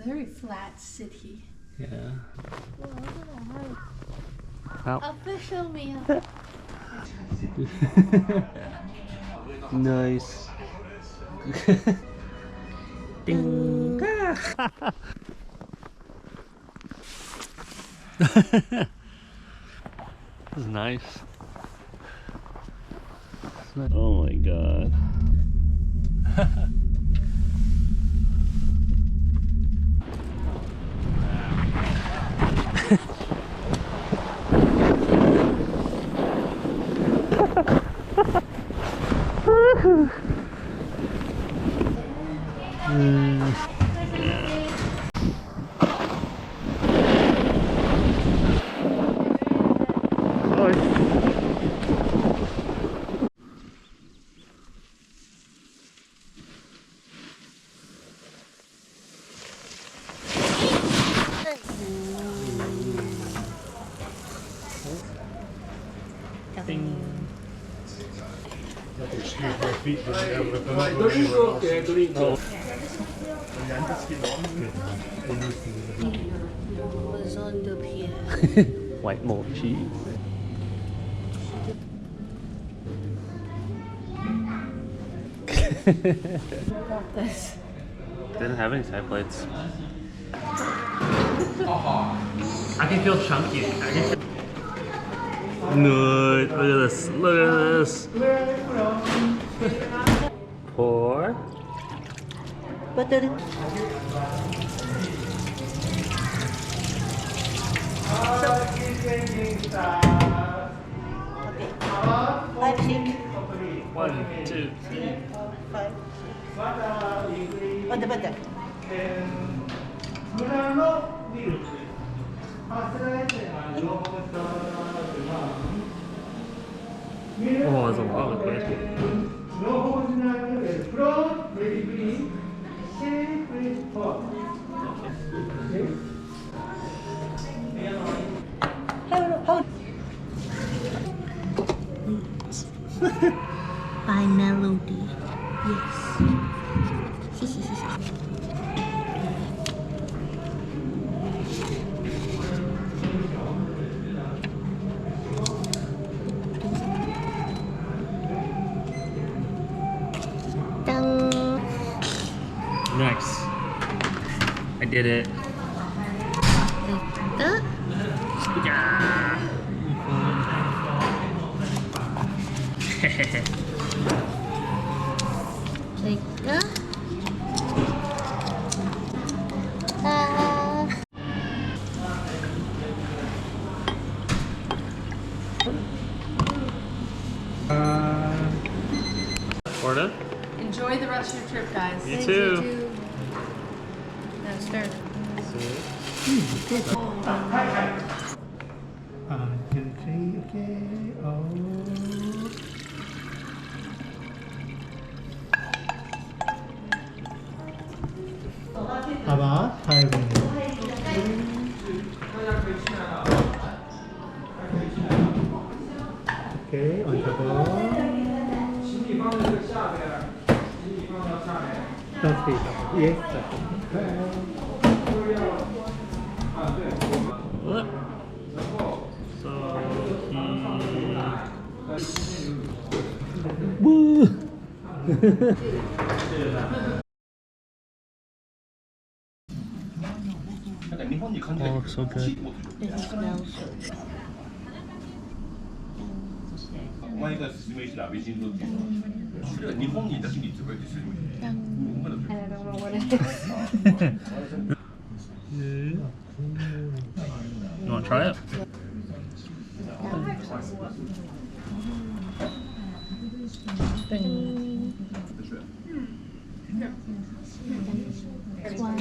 very flat city. Yeah. Official meal. Nice. Ding. This is nice. Oh my god. Was on the pier. White mochi. This. Didn't have any side plates. I can feel chunky. No, look at this. Look at this. Pour. Butter. Okay. 5, 6. 1, 2, 3. 5. Butter, butter. Oh, there's a lot of questions. By melody. Yes. Nice. I did it. Yeah. Like that. Florida? Enjoy the rest of your trip, guys. You too. That's fair. 好吧，太美了。Okay, on the ball. Don't speak up. Yes, that's What? So he... Woo! Oh, so good. It smells. 前から説明した別人のっていうのはそれは日本にだけに使えて説明してる。 I don't know what it is. You want to try it? One.